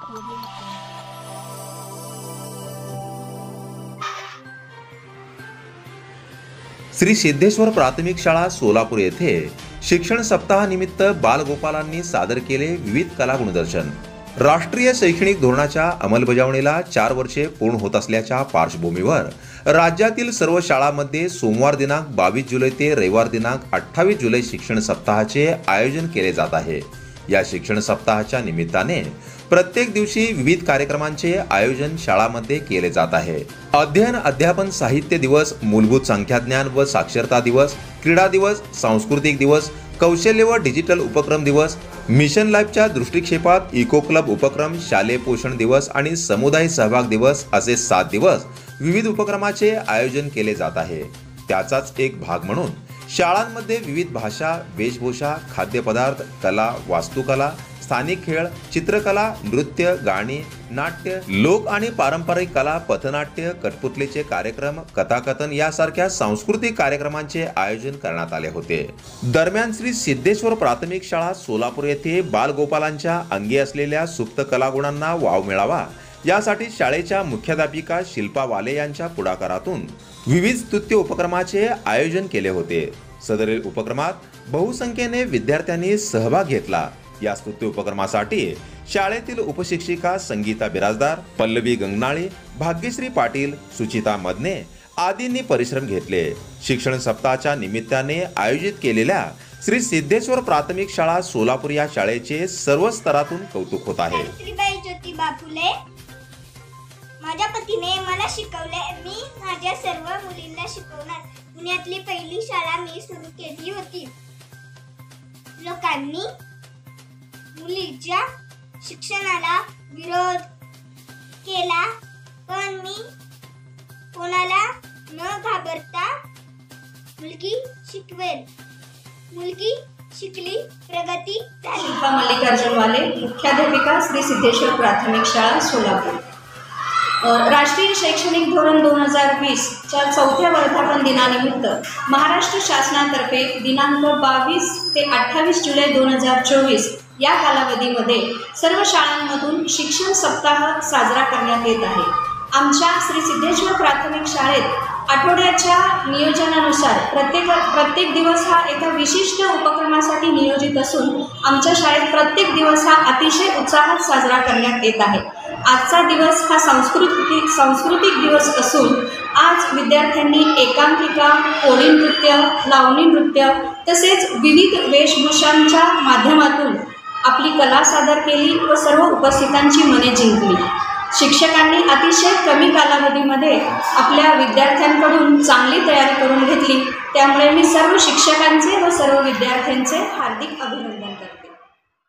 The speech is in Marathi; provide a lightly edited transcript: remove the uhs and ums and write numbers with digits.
श्री सिद्धेश्वर प्राथमिक शाळा सोलापूर येथे शिक्षण सप्ताहानिमित्त बालगोपालांनी सादर केले विविध कला गुणदर्शन। राष्ट्रीय शैक्षणिक धोरणाच्या अंमलबजावणीला 4 वर्षे पूर्ण होत असल्याच्या पार्श्वभूमीवर राज्यातील सर्व शाळांमध्ये सोमवार दिनांक 22 जुलै ते रविवार दिनांक 28 जुलै शिक्षण सप्ताहाचे आयोजन केले जात आहे। या शिक्षण सप्ताहाच्या निमित्ताने प्रत्येक दिवशी विविध कार्यक्रमांचे आयोजन शाळांमध्ये केले जात आहे। अध्ययन अध्यापन साहित्य दिवस, मूलभूत संख्याज्ञान व साक्षरता दिवस, क्रीडा दिवस, सांस्कृतिक दिवस, कौशल्य व डिजिटल उपक्रम दिवस, मिशन लाईफच्या दृष्टिक्षेपात इको क्लब उपक्रम, शालेय पोषण दिवस आणि समुदाय सहभाग दिवस असे 7 दिवस विविध उपक्रमाचे आयोजन केले जात आहे। त्याचाच एक भाग म्हणून शाळांमध्ये विविध भाषा, वेशभूषा, खाद्यपदार्थ, कला, वास्तुकला, स्थानिक खेळ, चित्रकला, नृत्य, गाणी, नाट्य, लोक आणि पारंपरिक कला, पथनाट्य, कठपुतलीचे कार्यक्रम, कथाकथन यासारख्या सांस्कृतिक कार्यक्रमांचे आयोजन करण्यात आले होते। दरम्यान श्री सिद्धेश्वर प्राथमिक शाळा सोलापूर येथे बालगोपालांच्या अंगी असलेल्या सुप्त कलागुणांना वाव मिळावा यासाठी शाळेच्या मुख्याध्यापिका शिल्पा वाले यांच्या पुढाकारातून विविध स्तुत्य उपक्रमाचे आयोजन केले होते। सदरील उपक्रमात बहुसंख्येने विद्यार्थ्यांनी सहभाग घेतला। या स्तुत्य उपक्रमासाठी शाळेतील उपशिक्षिका संगीता बिराजदार, पल्लवी गंगनाळे, भाग्यश्री पाटील, सुचिता मदने आदींनी परिश्रम घेतले। शिक्षण सप्ताहाच्या निमित्ताने आयोजित केलेल्या श्री सिद्धेश्वर प्राथमिक शाळा सोलापूर या शाळेचे सर्व स्तरातून कौतुक होत आहे। माझ्या पतीने मला शिकवले, मी माझ्या सर्व मुलींना शिकवणार। पुण्यातली पहिली शाळा मी सुरू केली होती। लोकांनी मुलीच्या शिक्षणाला विरोध केला, पण मी कोणाला न घाबरता मुलगी शिकवेल। मुलगी शिकली, प्रगती झाली। शिल्पा मल्लिकार्जुन वाले, मुख्याध्यापिका, श्री सिद्धेश्वर प्राथमिक शाळा सोलापूर। राष्ट्रीय शैक्षणिक धोरण 2020 च्या 4थ्या वर्धापन दिनानिमित्त महाराष्ट्र शासनातर्फे दिनांक 22 ते 28 जुलै 2024 या कालावधीमध्ये सर्व शाळांमधून शिक्षण सप्ताह साजरा करण्यात येत आहे। आमच्या श्री सिद्धेश्वर प्राथमिक शाळेत आठवड्याच्या नियोजनानुसार प्रत्येक दिवस हा एका विशिष्ट उपक्रमासाठी नियोजित असून आमच्या शाळेत प्रत्येक दिवस हा अतिशय उत्साहात साजरा करण्यात येत आहे। आजचा दिवस हा सांस्कृतिक दिवस असून आज विद्यार्थ्यांनी एकांकिका, कोळी नृत्य, लावणी नृत्य तसेच विविध वेशभूषांच्या माध्यमातून आपली कला सादर केली व सर्व उपस्थितांची मने जिंकली। शिक्षकांनी अतिशय कमी कालावधीमध्ये आपल्या विद्यार्थ्यांकडून चांगली तयारी करून घेतली, त्यामुळे मी सर्व शिक्षकांचे व सर्व विद्यार्थ्यांचे हार्दिक अभिनंदन करते।